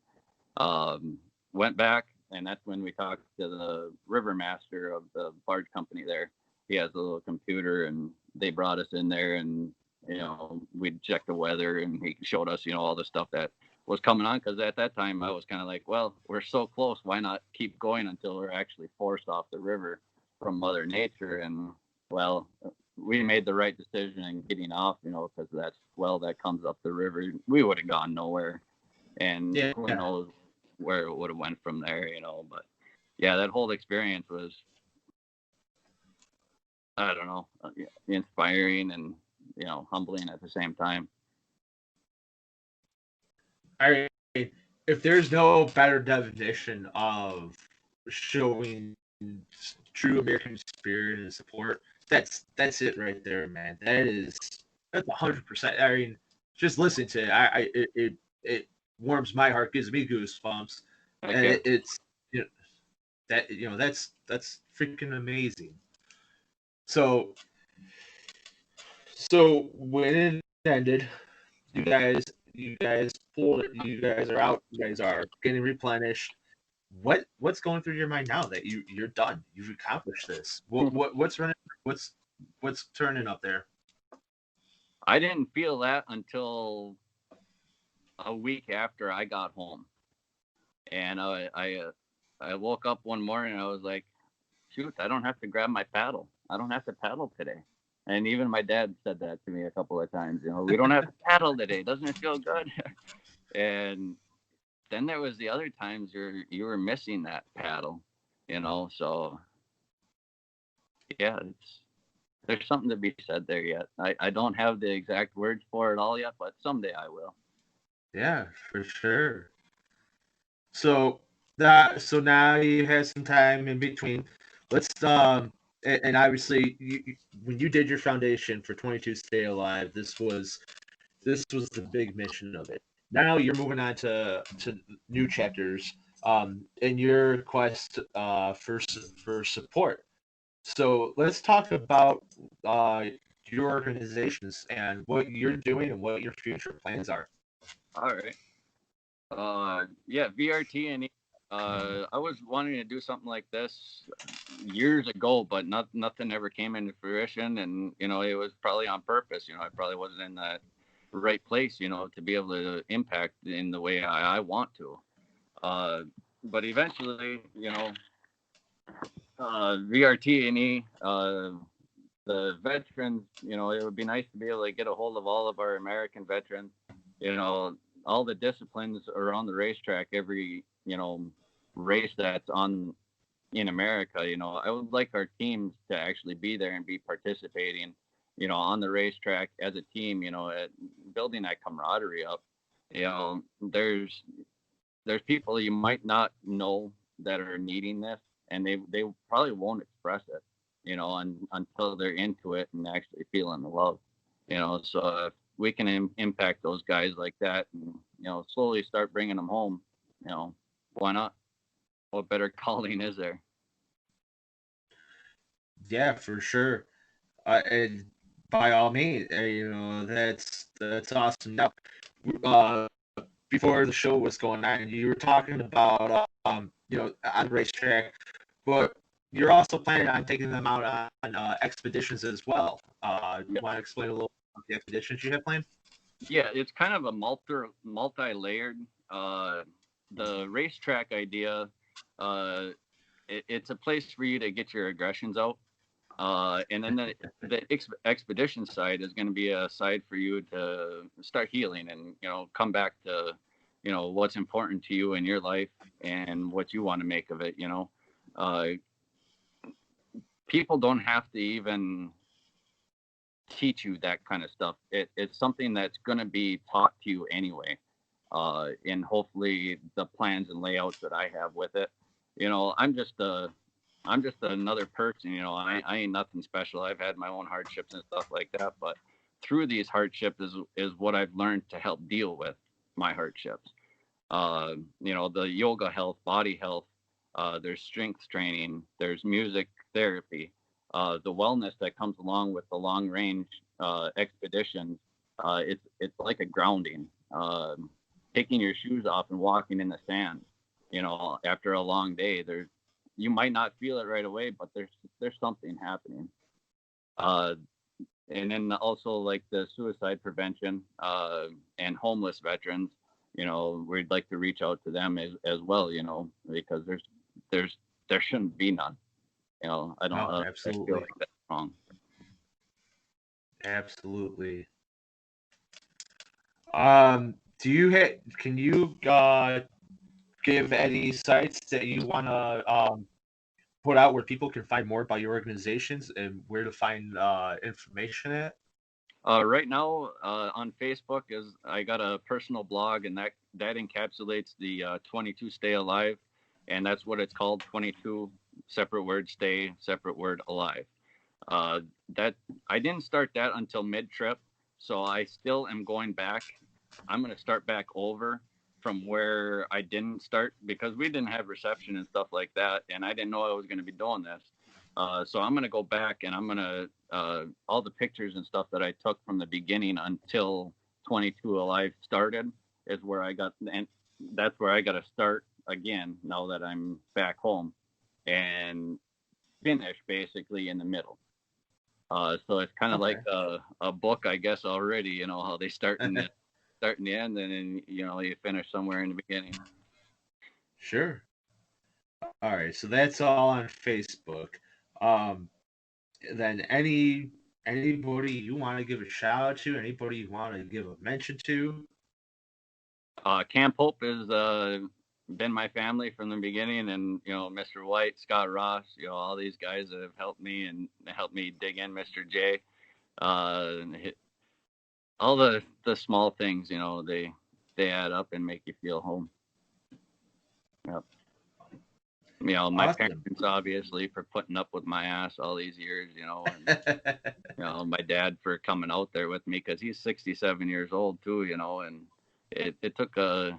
Went back, and that's when we talked to the river master of the barge company there. he has a little computer, and they brought us in there, and we'd check the weather, and he showed us all the stuff that was coming on, because at that time I was kind of like, well, we're so close, why not keep going until we're actually forced off the river from Mother Nature? And well, we made the right decision in getting off, because that swell that comes up the river, we would have gone nowhere, and who knows where it would have went from there, but yeah, that whole experience was, I don't know, inspiring and humbling at the same time. I mean, if there's no better definition of showing true American spirit and support, that's it right there, man. That's 100%. I mean, just listening to it, it warms my heart, gives me goosebumps, and it's that's freaking amazing. So when it ended, you guys pulled it. You guys are out. You guys are getting replenished. What's going through your mind now that you're done? You've accomplished this. What's running? What's turning up there? I didn't feel that until a week after I got home, and I woke up one morning and I was like, shoot, I don't have to grab my paddle. I don't have to paddle today. And even my dad said that to me a couple of times. We don't have to paddle today. Doesn't it feel good? And then there was the other times you were missing that paddle, So yeah, there's something to be said there yet. I don't have the exact words for it all yet, but someday I will. Yeah, for sure. So now you have some time in between. Let's and obviously when you did your foundation for 22 Stay Alive, this was the big mission of it. Now you're moving on to new chapters in your quest for support. So let's talk about your organizations and what you're doing and what your future plans are. All right. Yeah, VRT and I was wanting to do something like this years ago, but nothing ever came into fruition, and it was probably on purpose. I probably wasn't in that right place, to be able to impact in the way I want to. But eventually, VRT and the veterans, it would be nice to be able to get a hold of all of our American veterans, all the disciplines around the racetrack, every, race that's on in America. I would like our teams to actually be there and be participating, on the racetrack as a team, at building that camaraderie up. There's people you might not know that are needing this, and they probably won't express it, until they're into it and actually feeling the love, so if we can impact those guys like that and, slowly start bringing them home, why not? What better calling is there? Yeah, for sure. And by all means, that's awesome. Now, before the show was going on, you were talking about on the racetrack, but you're also planning on taking them out on expeditions as well. You want to explain a little about the expeditions you have planned? Yeah, it's kind of a multi-layered. The racetrack idea, it's a place for you to get your aggressions out. And then the expedition side is going to be a side for you to start healing and, come back to, what's important to you in your life and what you want to make of it. People don't have to even teach you that kind of stuff. It's something that's going to be taught to you anyway. And hopefully the plans and layouts that I have with it, I'm just another person, I ain't nothing special. I've had my own hardships and stuff like that, but through these hardships is what I've learned to help deal with my hardships. The yoga health, body health, there's strength training, there's music therapy, the wellness that comes along with the long range expeditions. It's like a grounding, taking your shoes off and walking in the sand, after a long day. You might not feel it right away, but there's something happening. And then also like the suicide prevention and homeless veterans, we'd like to reach out to them as well, because there shouldn't be none. I don't Oh, I absolutely. feel like that's wrong. Absolutely. Can you give any sites that you want to put out where people can find more about your organizations and where to find information at? Right now, on Facebook I got a personal blog, and that encapsulates the 22 Stay Alive, and that's what it's called: 22 separate word stay, separate word alive. That I didn't start that until mid trip, so I still am going back. I'm going to start back over from where I didn't start, because we didn't have reception and stuff like that, and I didn't know I was going to be doing this. So I'm going to go back, and I'm going to all the pictures and stuff that I took from the beginning until 22 Alive started is where I got, and that's where I got to start again now that I'm back home, and finish basically in the middle. So it's kind of like a book, I guess, already. How they start in the end, and then you finish somewhere in the beginning. Sure. All right, so that's all on Facebook. Then anybody you want to give a shout out to, anybody you want to give a mention to? Camp Hope has been my family from the beginning, and Mr. White, Scott Ross, all these guys that have helped me and helped me dig in, Mr. J. All the small things, they add up and make you feel home. Yep. My Awesome. parents, obviously, for putting up with my ass all these years, and my dad for coming out there with me, because he's 67 years old too, and it took a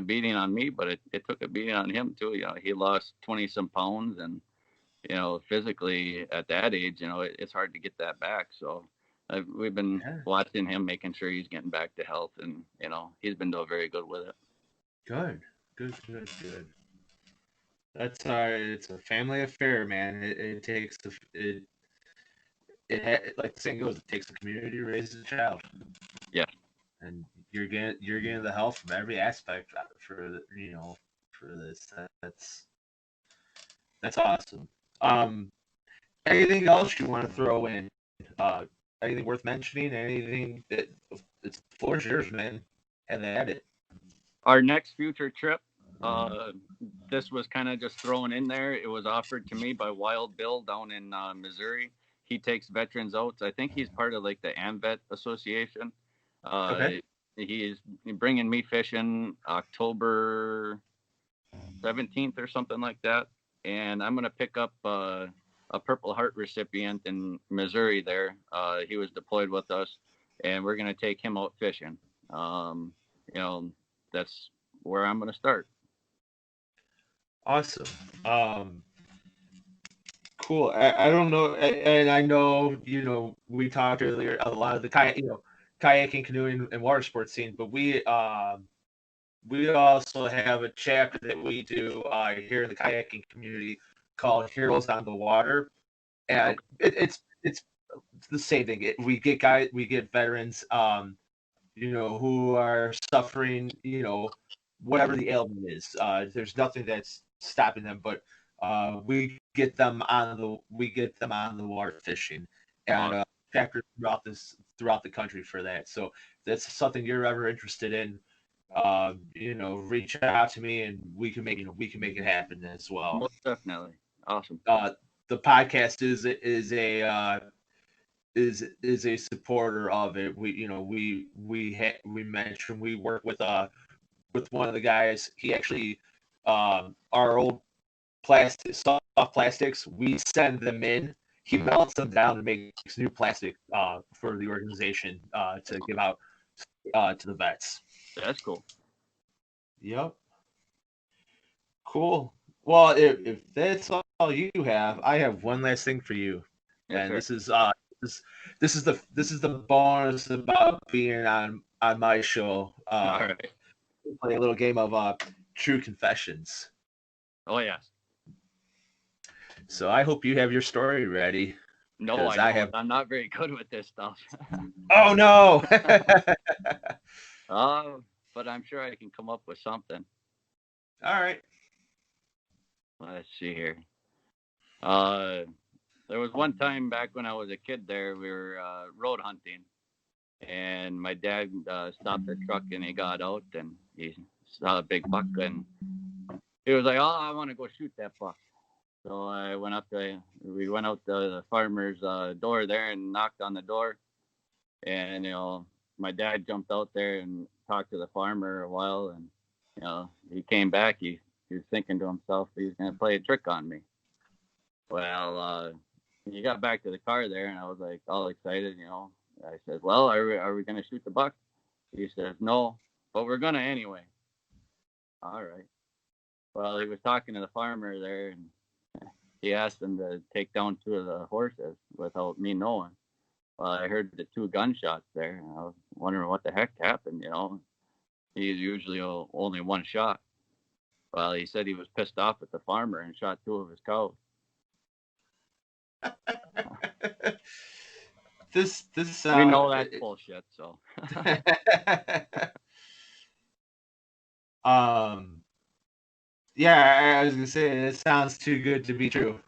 beating on me, but it took a beating on him too. He lost 20 some pounds, and physically at that age, it's hard to get that back. So we've been watching him, making sure he's getting back to health, and he's been doing very good with it. Good. That's it's a family affair, man. It takes like the saying goes, it takes a community to raise a child. Yeah. And you're getting the help from every aspect for this. That's awesome. Anything else you want to throw in? Anything worth mentioning? Anything that it's the floor's yours, man. And at it. Our next future trip, this was kind of just thrown in there. It was offered to me by Wild Bill down in Missouri. He takes veterans out. I think he's part of like the AMVET Association. Okay. He's bringing me fishing October 17th or something like that. And I'm going to pick up a Purple Heart recipient in Missouri there. He was deployed with us, and we're going to take him out fishing. That's where I'm going to start. Awesome. Cool. I don't know, and I know we talked earlier a lot of the kayaking, canoeing, and water sports scene, but we also have a chapter that we do here in the kayaking community called Heroes on the Water, and it's the same thing. We get veterans, who are suffering, whatever the ailment is. There's nothing that's stopping them, but we get them on the water fishing, and chapters throughout the country for that. So if that's something you're ever interested in, reach out to me, and we can make it happen as well. Most definitely. Awesome. The podcast is a supporter of it. We mentioned we work with one of the guys. He actually our old soft plastics, we send them in. He melts them down and makes new plastic for the organization to give out to the vets. That's cool. Yep. Cool. Well, if that's all you have, I have one last thing for you, and this is the bonus about being on my show. All right. Play a little game of True Confessions. Oh yes. So I hope you have your story ready. No, 'Cause I I don't. have- I'm not very good with this stuff. Oh no. But I'm sure I can come up with something. All right. Let's see here. There was one time back when I was a kid there, we were road hunting, and my dad stopped the truck and he got out and he saw a big buck and he was like, "Oh, I want to go shoot that buck." So we went out to the farmer's door there and knocked on the door, and my dad jumped out there and talked to the farmer a while, and he came back. He was thinking to himself he's gonna play a trick on me. Well, he got back to the car there, and I was like all excited, I said, "Well, are we gonna shoot the buck?" He says, "No, but we're gonna anyway." All right. Well, he was talking to the farmer there, and he asked him to take down 2 of the horses without me knowing. Well, I heard the 2 gunshots there, and I was wondering what the heck happened. He's usually only 1 shot. Well, he said he was pissed off at the farmer and shot 2 of his cows. This We know that's bullshit, so. Yeah, I was gonna say it sounds too good to be true.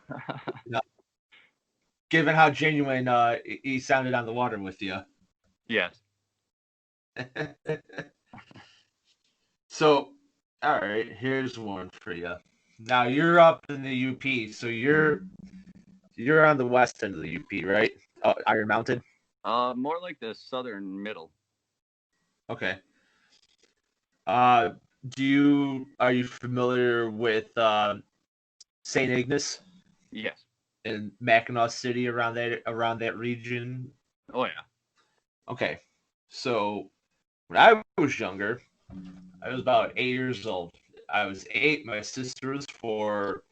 Given how genuine he sounded on the water with you. Yes. So, all right, here's one for you. Now you're up in the UP, so you're on the west end of the UP, right? Iron Mountain. More like the southern middle. Okay. Are you familiar with St. Ignace? Yes. In Mackinac City, around that region? Oh yeah. Okay. So when I was younger, I was about 8 years old. I was 8. My sister was 4.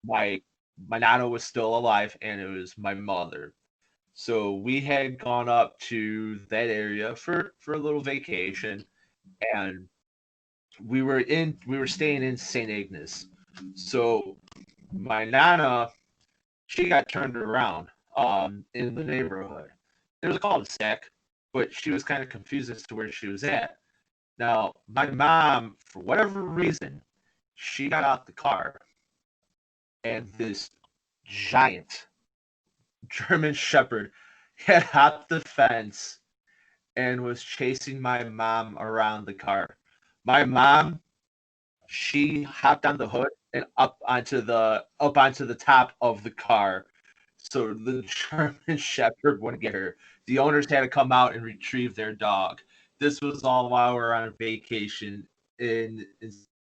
My nana was still alive, and it was my mother. So we had gone up to that area for a little vacation, and we were staying in St. Ignace. So my nana, she got turned around in the neighborhood. There was a cul-de-sac, but she was kind of confused as to where she was at. Now, my mom, for whatever reason, she got out the car, and this giant German Shepherd had hopped the fence and was chasing my mom around the car. My mom, she hopped on the hood and up onto the top of the car, so the German Shepherd wouldn't get her. The owners had to come out and retrieve their dog. This was all while we were on vacation in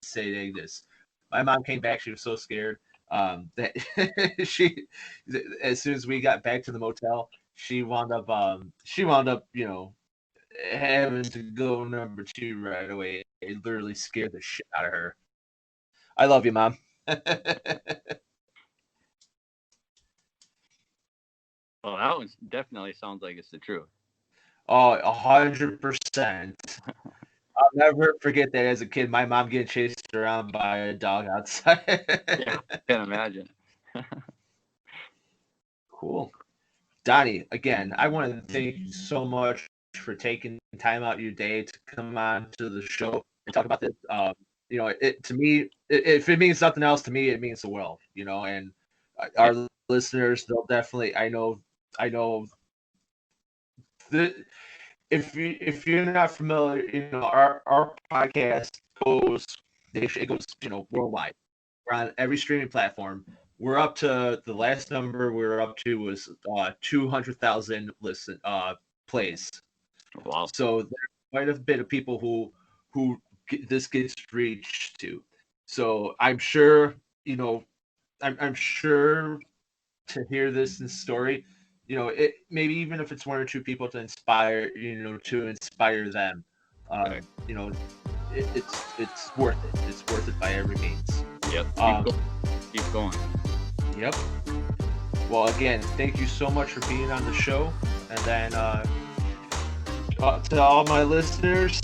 St. Ignace. My mom came back; she was so scared that as soon as we got back to the motel, she wound up, having to go number 2 right away. It literally scared the shit out of her. I love you, Mom. Well, that one definitely sounds like it's the truth. Oh, 100%. I'll never forget that as a kid, my mom getting chased around by a dog outside. Yeah, I can imagine. Cool. Donnie, again, I want to thank you so much for taking time out of your day to come on to the show and talk about this. To me, if it means nothing else to me, it means the world, and our listeners, they'll definitely, I know that if you're not familiar, our podcast goes worldwide. We're on every streaming platform. We're up to the last number we were up to was 200,000 plays. Wow. So there's quite a bit of people who this gets reached to. So I'm sure, I'm sure to hear this story, it maybe even if it's 1 or 2 people to inspire them. Right. It's worth it. It's worth it by every means. Yep. Keep going. Yep. Well, again, thank you so much for being on the show. And then to all my listeners,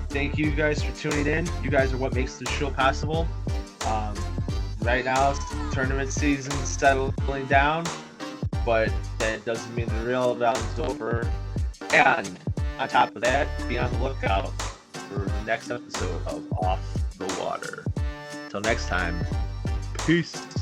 thank you guys for tuning in. You guys are what makes the show possible. Right now, tournament season's settling down, but that doesn't mean the real down's over. And on top of that, be on the lookout for the next episode of Off the Water. Until next time, peace.